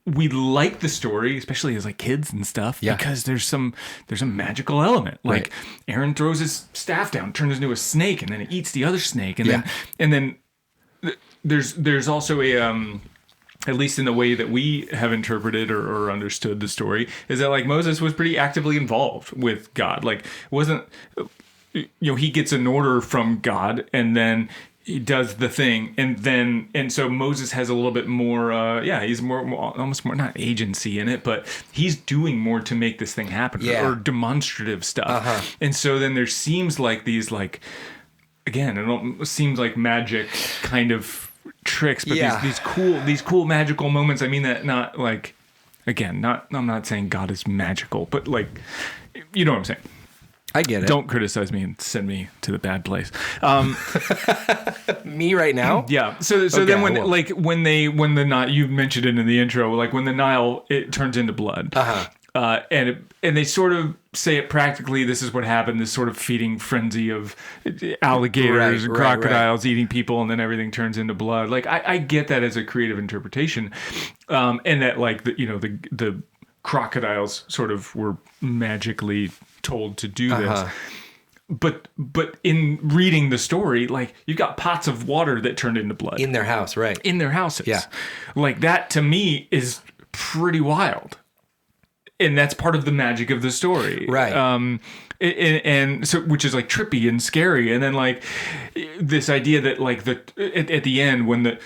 we like the story, especially as like kids and stuff, because there's a magical element. Like Aaron throws his staff down, turns into a snake, and then it eats the other snake, and then there's also a at least in the way that we have interpreted or understood the story, is that like Moses was pretty actively involved with God. Like, it wasn't, he gets an order from God and then he does the thing. And so Moses has a little bit more, he's more almost more, not agency in it, but he's doing more to make this thing happen or demonstrative stuff. Uh-huh. And so then there seems like these, like, again, it seems like magic kind of tricks, but these cool magical moments. I mean that not like, again, I'm not saying God is magical, but like, you know what I'm saying. I get it. Don't criticize me and send me to the bad place. Me right now? Yeah. So okay, then when the Nile, you mentioned it in the intro, like when the Nile, it turns into blood. Uh-huh. And they sort of say it practically. This is what happened. This sort of feeding frenzy of alligators and crocodiles eating people, and then everything turns into blood. Like I get that as a creative interpretation, and that like the crocodiles sort of were magically told to do this. But in reading the story, like you've got pots of water that turned into blood in their house, right? In their houses, yeah. Like that to me is pretty wild. And that's part of the magic of the story. Right. And so, which is like trippy and scary. And then like this idea that like at the end when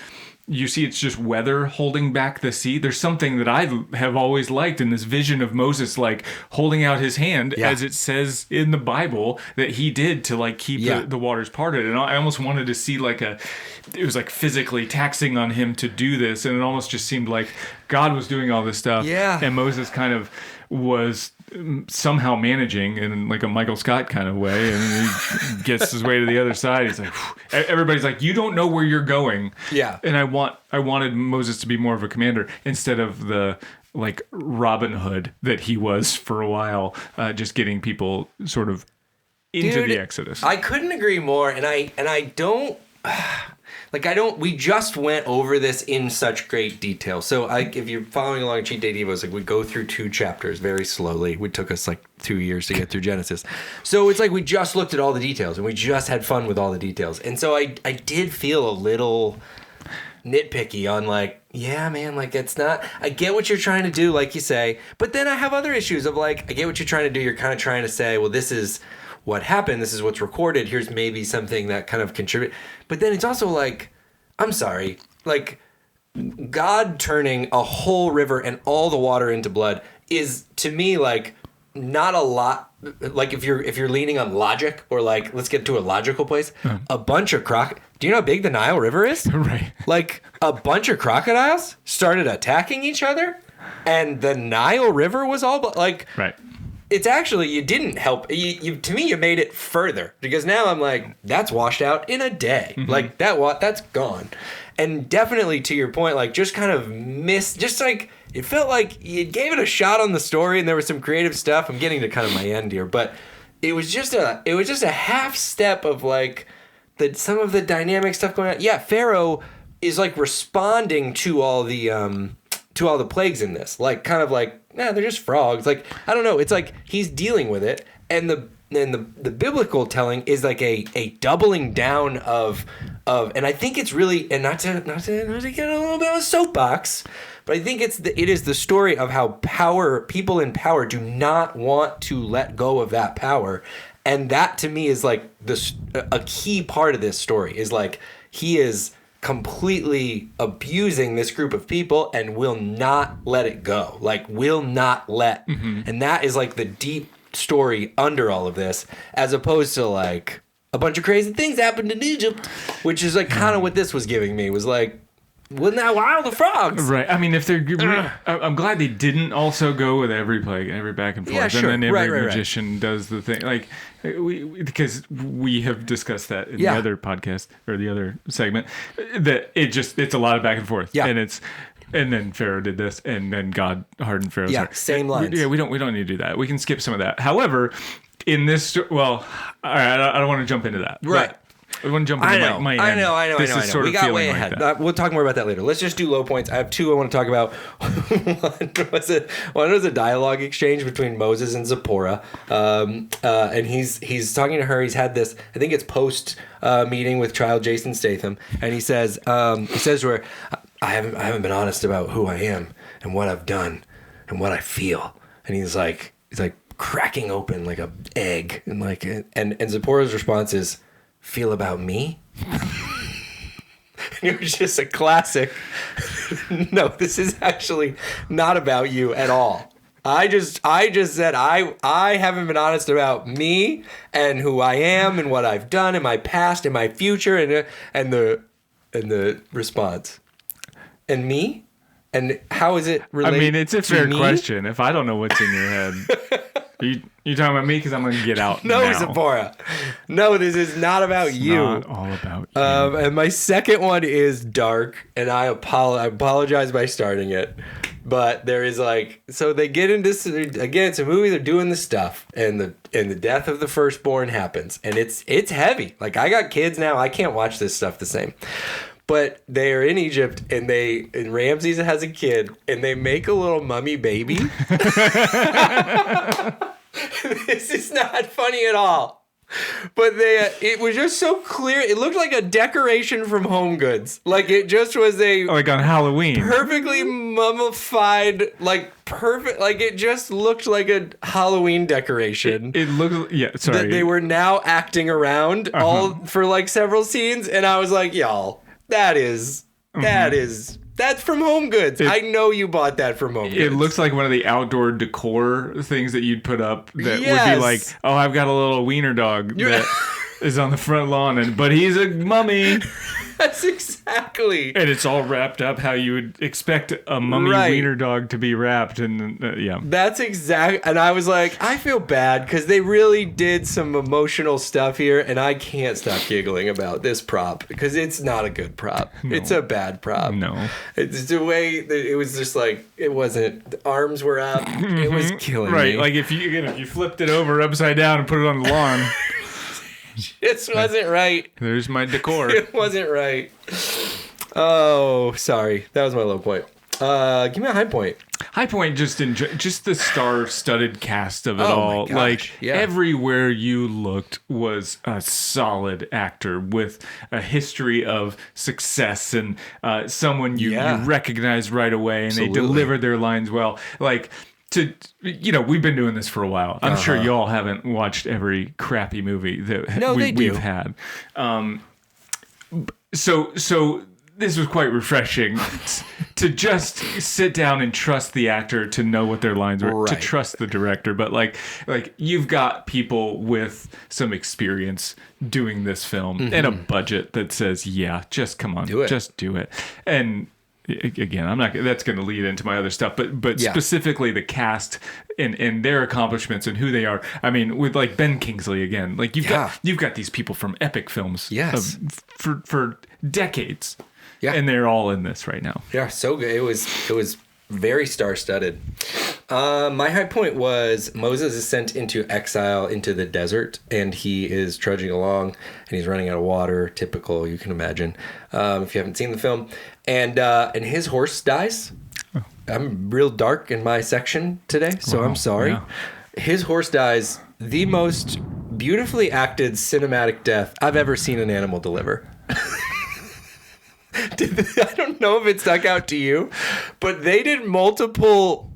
you see it's just weather holding back the sea. There's something that I have always liked in this vision of Moses, like holding out his hand, as it says in the Bible that he did to like keep the waters parted. And I almost wanted to see like it was like physically taxing on him to do this. And it almost just seemed like God was doing all this stuff. Yeah. And Moses kind of was somehow managing in like a Michael Scott kind of way, and he gets his way to the other side. He's like, whew. Everybody's like, you don't know where you're going. Yeah. And I wanted Moses to be more of a commander instead of the like Robin Hood that he was for a while, just getting people sort of into the Exodus. I couldn't agree more, and I don't. We just went over this in such great detail. So if you're following along Cheat Day Devos, like we go through 2 chapters very slowly. It took us like 2 years to get through Genesis. So it's like we just looked at all the details and we just had fun with all the details. And so I did feel a little nitpicky on like, yeah, man, like it's not, I get what you're trying to do, like you say, but then I have other issues of like, I get what you're trying to do. You're kind of trying to say, well, this is what happened. This is what's recorded. Here's maybe something that kind of contribute. But then it's also like, I'm sorry, like God turning a whole river and all the water into blood is to me like not a lot. Like if you're leaning on logic or like, let's get to a logical place, a bunch of do you know how big the Nile River is? Right. Like a bunch of crocodiles started attacking each other and the Nile River was all like, right. It's actually, you didn't help. To me, you made it further because now I'm like, that's washed out in a day. Mm-hmm. Like that's gone. And definitely to your point, like just kind of just like, it felt like you gave it a shot on the story and there was some creative stuff. I'm getting to kind of my end here, but it was just a half step of like some of the dynamic stuff going on. Yeah. Pharaoh is like responding to all the plagues in this, like kind of like, nah, they're just frogs. Like, I don't know. It's like he's dealing with it. And the biblical telling is like a doubling down of, and I think it's really, and not to get a little bit of a soapbox, but I think it is the story of how people in power do not want to let go of that power. And that to me is like a key part of this story is like, he is completely abusing this group of people and will not let it go. Like will not let. Mm-hmm. And that is like the deep story under all of this, as opposed to like a bunch of crazy things happened in Egypt, which is like kind of what this was giving me, was like, wasn't that wild, the frogs? Right. I mean, if they're, I'm glad they didn't also go with every plague, every back and forth, yeah, sure. And then every magician does the thing. Like because we have discussed that in the other podcast or the other segment, that it's a lot of back and forth. Yeah. And then Pharaoh did this, and then God hardened Pharaoh's heart. Same lines. We don't need to do that. We can skip some of that. However, in this, well, all right, I don't want to jump into that. Right. I want to jump into my end. I know. This is sort we of got way like ahead. that. We'll talk more about that later. Let's just do low points. I have 2 I want to talk about. One was a dialogue exchange between Moses and Zipporah, and he's talking to her. He's had this, I think it's post meeting with trial Jason Statham, and he says to her, I haven't been honest about who I am and what I've done and what I feel. And he's like cracking open like a egg, and like and Zipporah's response is, feel about me? It was just a classic. No, this is actually not about you at all. I just said I haven't been honest about me and who I am and what I've done in my past and my future, and the response. And me? And how is it related? I mean, it's a fair me? Question. If I don't know what's in your head, you talking about me? Because I'm going to get out No, now. Zipporah. No, this is not about you. Not all about you. And my second one is dark, and I apologize by starting it. But there is like, so they get into this, again, it's a movie, they're doing this stuff, and the death of the firstborn happens, and it's heavy. Like, I got kids now, I can't watch this stuff the same. But they are in Egypt, and Ramses has a kid, and they make a little mummy baby. This is not funny at all. But it was just so clear. It looked like a decoration from Home Goods. Like it just was like on Halloween. Perfectly mummified, like perfect. Like it just looked like a Halloween decoration. It looked, yeah, sorry. That they were now acting around all for like several scenes. And I was like, y'all, that is That's from Home Goods. I know you bought that from Home Goods. It looks like one of the outdoor decor things that you'd put up that would be like, oh, I've got a little wiener dog that is on the front lawn, but he's a mummy. That's exactly. And it's all wrapped up how you would expect a mummy wiener dog to be wrapped. And That's exact. And I was like, I feel bad because they really did some emotional stuff here. And I can't stop giggling about this prop because it's not a good prop. No. It's a bad prop. No. It's the way that it was just like, it wasn't, the arms were up. It was killing me. Right. Like if you flipped it over upside down and put it on the lawn. This wasn't right. There's my decor. It wasn't right. Oh, sorry. That was my low point. Give me a high point. High point, just the star-studded cast of it all. My gosh. Like yeah. Everywhere you looked was a solid actor with a history of success and someone you recognize right away, and Absolutely. they delivered their lines well. Like. We've been doing this for a while. I'm sure y'all haven't watched every crappy movie that we've had. So this was quite refreshing to just sit down and trust the actor to know what their lines were, to trust the director. But like you've got people with some experience doing this film and a budget that says, yeah, just come on, just do it. And again, I'm not. That's going to lead into my other stuff, but specifically the cast and their accomplishments and who they are. I mean, with like Ben Kingsley again, like you've got these people from epic films, for decades, and they're all in this right now. Yeah, so good. It was very star-studded. My high point was Moses is sent into exile into the desert, and he is trudging along, and he's running out of water. Typical, you can imagine, if you haven't seen the film. And his horse dies. Oh. I'm real dark in my section today, so I'm sorry. Yeah. His horse dies. The most beautifully acted cinematic death I've ever seen an animal deliver. I don't know if it stuck out to you, but they did multiple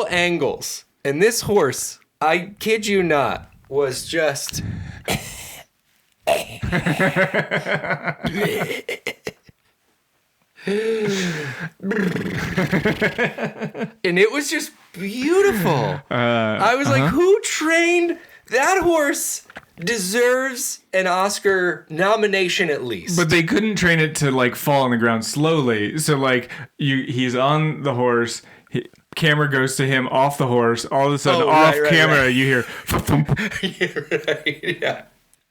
angles, and this horse, I kid you not, was just and it was just beautiful. I was like, who trained that horse? Deserves an Oscar nomination at least. But they couldn't train it to like fall on the ground slowly. So like he's on the horse, camera goes to him off the horse. All of a sudden, camera, you hear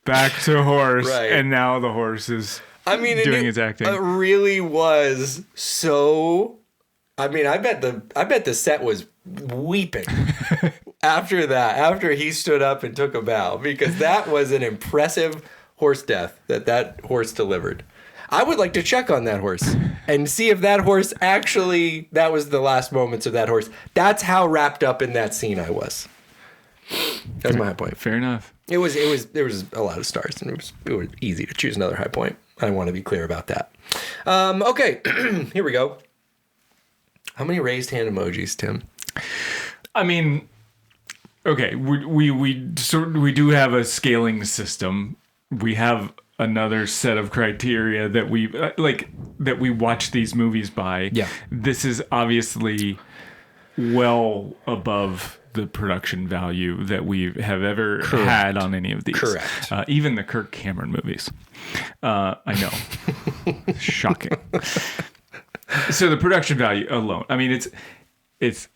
back to horse, and now the horse is doing his acting. It really was so. I mean, I bet the set was weeping after he stood up and took a bow, because that was an impressive horse death that horse delivered. I would like to check on that horse and see if that horse actually, that was the last moments of that horse. That's how wrapped up in that scene I was. That's my high point. Fair enough. There was a lot of stars, and it was easy to choose another high point. I want to be clear about that. Okay, here we go. How many raised hand emojis, Tim? I mean, okay, we do have a scaling system. We have another set of criteria that we watch these movies by. Yeah. This is obviously well above the production value that we have ever had on any of these. Correct. Even the Kirk Cameron movies. I know. Shocking. So the production value alone, I mean, it's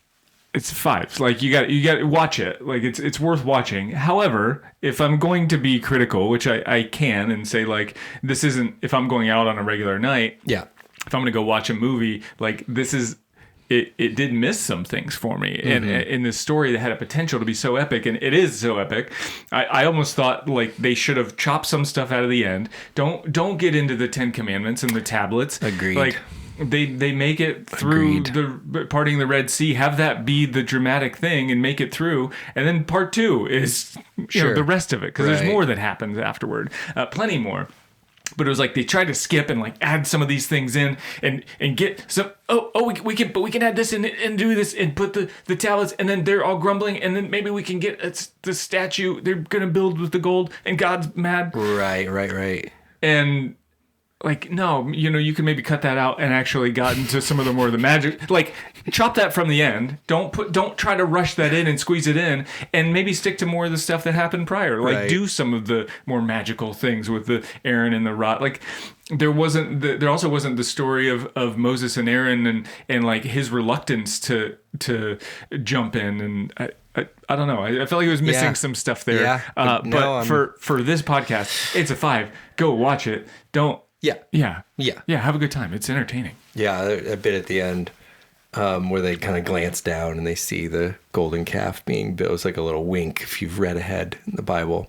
fives. Like you got to watch it. Like it's worth watching. However, if I'm going to be critical, which I can, and say like this isn't, if I'm going out on a regular night, if I'm going to go watch a movie, like this is. It did miss some things for me, and in this story that had a potential to be so epic, and it is so epic. I almost thought like they should have chopped some stuff out of the end. Don't get into the 10 Commandments and the tablets. Agreed. Like they make it through the parting the Red Sea. Have that be the dramatic thing and make it through, and then part 2 is the rest of it, because there's more that happens afterward. Plenty more. But it was like they tried to skip and like add some of these things in and get some. We can add this and do this and put the tablets, and then they're all grumbling, and then maybe we can get the statue they're gonna build with the gold, and God's mad. Right. And like, no, you can maybe cut that out and actually got into some of the more of the magic, like chop that from the end. Don't try to rush that in and squeeze it in, and maybe stick to more of the stuff that happened prior. Like do some of the more magical things with the Aaron and the rod. Like there also wasn't the story of Moses and Aaron and like his reluctance to jump in, and I don't know. I felt like it was missing some stuff there. Yeah. But for this podcast, it's a 5. Go watch it. Don't. Yeah. Have a good time. It's entertaining. Yeah, a bit at the end where they kind of glance down and they see the golden calf being built. It's like a little wink if you've read ahead in the Bible.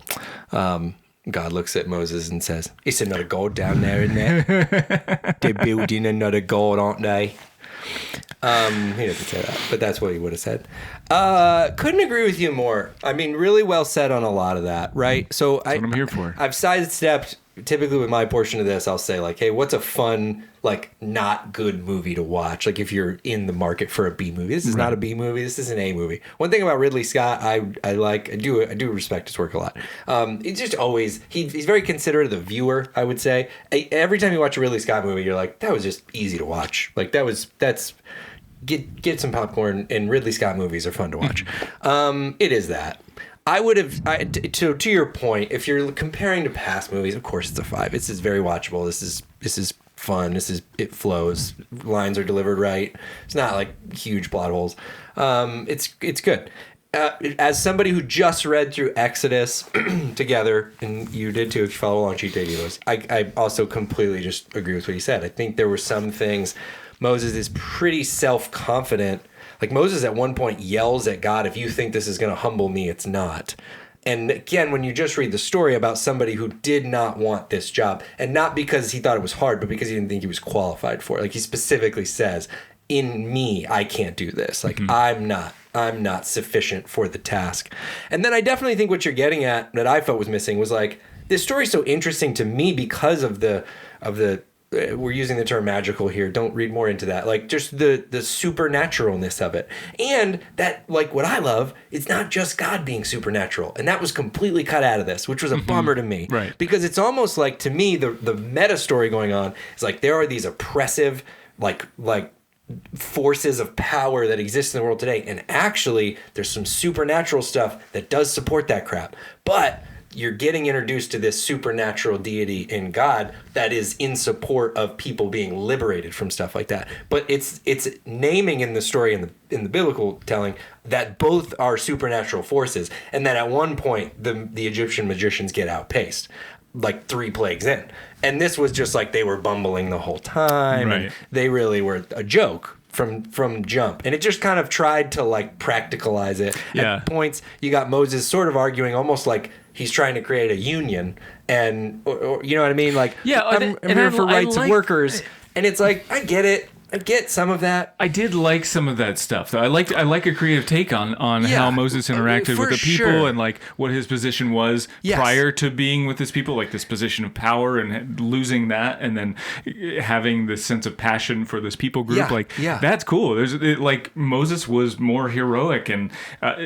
God looks at Moses and says, "It's another god down there, isn't it? They're building another god, aren't they?" He doesn't say that, but that's what he would have said. Couldn't agree with you more. I mean, really well said on a lot of that, right? So that's what I'm here for. I've sidestepped. Typically with my portion of this, I'll say like, hey, what's a fun, like not good movie to watch? Like if you're in the market for a B movie, this is not a B movie. This is an A movie. One thing about Ridley Scott, I do respect his work a lot. It's just always, he's very considerate of the viewer, I would say. Every time you watch a Ridley Scott movie, you're like, that was just easy to watch. Like that's get some popcorn, and Ridley Scott movies are fun to watch. It is that. I would have, to your point, if you're comparing to past movies, of course it's a 5. This is very watchable. This is fun. It flows. Lines are delivered right. It's not like huge plot holes. It's good. As somebody who just read through Exodus together, and you did too if you follow along, Cheat Day Devos, I also completely just agree with what you said. I think there were some things. Moses is pretty self-confident. Like Moses at one point yells at God, if you think this is going to humble me, it's not. And again, when you just read the story about somebody who did not want this job, and not because he thought it was hard, but because he didn't think he was qualified for it. Like he specifically says, in me, I can't do this. Like I'm not sufficient for the task. And then I definitely think what you're getting at that I felt was missing was like, this story's so interesting to me because of the we're using the term magical here. Don't read more into that. Like just the supernaturalness of it. And that, like what I love, it's not just God being supernatural. And that was completely cut out of this, which was a bummer to me. Right. Because it's almost like, to me, the meta story going on is like there are these oppressive, like forces of power that exist in the world today. And actually, there's some supernatural stuff that does support that crap. But you're getting introduced to this supernatural deity in God that is in support of people being liberated from stuff like that. But it's naming in the story in the biblical telling that both are supernatural forces, and that at one point the Egyptian magicians get outpaced, like 3 plagues in. And this was just like they were bumbling the whole time. Right. And they really were a joke from jump, and it just kind of tried to like practicalize it. Yeah. At points you got Moses sort of arguing almost like he's trying to create a union, and or you know what I mean, like I'm here for rights of workers, and it's like I get it. I get some of that. I did like some of that stuff, though. I like a creative take on how Moses interacted with the people and like what his position was prior to being with his people, like this position of power and losing that, and then having this sense of passion for this people group. That's cool. Like Moses was more heroic, and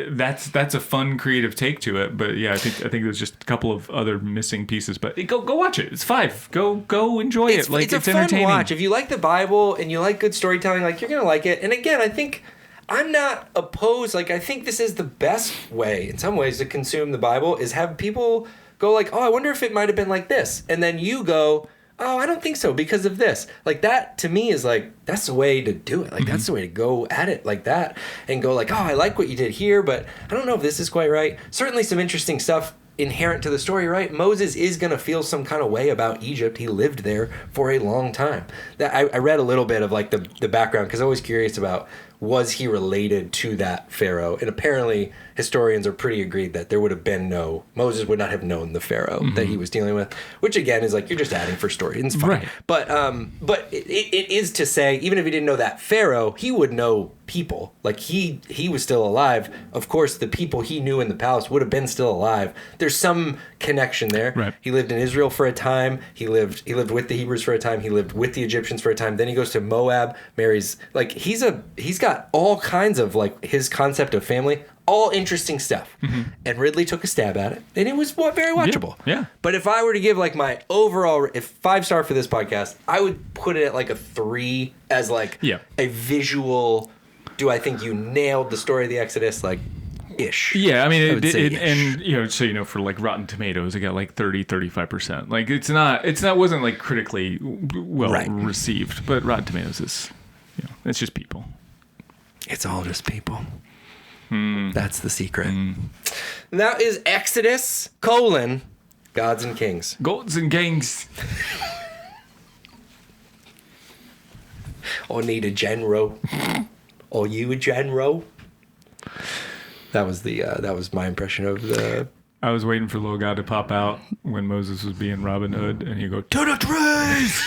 that's a fun creative take to it. But yeah, I think there's just a couple of other missing pieces. But go watch it. It's 5. Go enjoy it. Like it's entertaining. Fun watch. If you like the Bible and you like good storytelling, like you're gonna like it. And again, I think I'm not opposed. Like I think this is the best way in some ways to consume the Bible, is have people go like, oh, I wonder if it might have been like this, and then you go, oh, I don't think so because of this. Like that to me is like, that's the way to do it. Like that's the way to go at it like that, and go like, oh, I like what you did here, but I don't know if this is quite right. Certainly some interesting stuff inherent to the story, right? Moses is going to feel some kind of way about Egypt. He lived there for a long time. That I read a little bit of like the background, because I was curious about, was he related to that Pharaoh? And apparently historians are pretty agreed that there would have been Moses would not have known the Pharaoh that he was dealing with, which again is like, you're just adding for story. And it's fine. Right. But it is to say, even if he didn't know that Pharaoh, he would know people. Like he was still alive. Of course, the people he knew in the palace would have been still alive. There's some connection there. Right. He lived in Israel for a time. He lived with the Hebrews for a time. He lived with the Egyptians for a time. Then he goes to Moab, marries, like he's got all kinds of like his concept of family all interesting stuff. And Ridley took a stab at it, and it was very watchable. Yeah. But if I were to give like my overall, if 5-star for this podcast, I would put it at like a 3 as like a visual. Do I think you nailed the story of the Exodus? Like, ish. Yeah, I mean, and so for like Rotten Tomatoes, it got like 35%. Like wasn't like critically well received, but Rotten Tomatoes is, it's just people. It's all just people. That's the secret. And that is Exodus, Gods and Kings. Gods and Kings. Or need a general. Or you a general. That was my impression of the... I was waiting for little God to pop out when Moses was being Robin Hood, and he'd go, "To the trees!"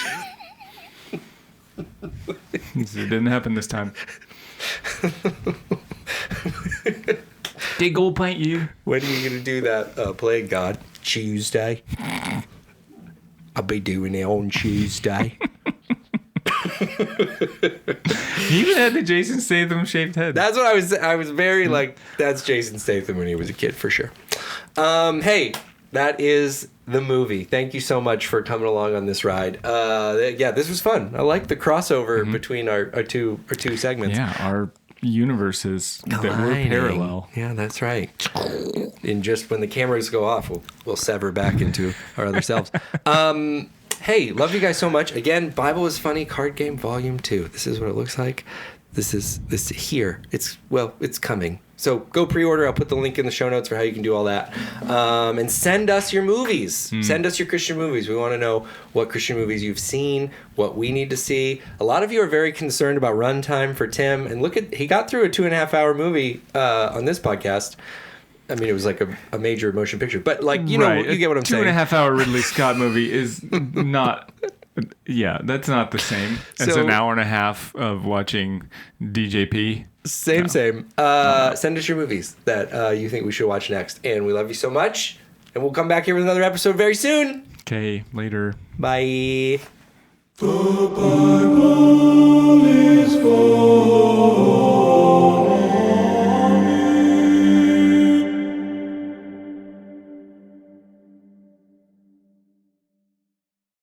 It didn't happen this time. Did gold paint you? When are you going to do that play, God? Tuesday. I'll be doing it on Tuesday. He even had the Jason Statham shaved head. That's what I was very like, that's Jason Statham when he was a kid for sure. Hey, that is the movie. Thank you so much for coming along on this ride. This was fun. I like the crossover between our two segments. Yeah, our universes that were parallel. Yeah, that's right. And just when the cameras go off, we'll sever back into our other selves. Hey, love you guys so much. Again, Bible is Funny Card Game Volume 2. This is what it looks like. This here. It's coming. So go pre-order. I'll put the link in the show notes for how you can do all that. And send us your movies. Send us your Christian movies. We want to know what Christian movies you've seen, what we need to see. A lot of you are very concerned about runtime for Tim. And he got through a 2.5-hour movie on this podcast. I mean, it was like a major motion picture. But like, you get what I'm saying. 2.5-hour Ridley Scott movie is not... Yeah, that's not the same as an hour and a half of watching DJP. Same. Send us your movies that you think we should watch next. And we love you so much. And we'll come back here with another episode very soon. Okay, later. Bye. The Bible.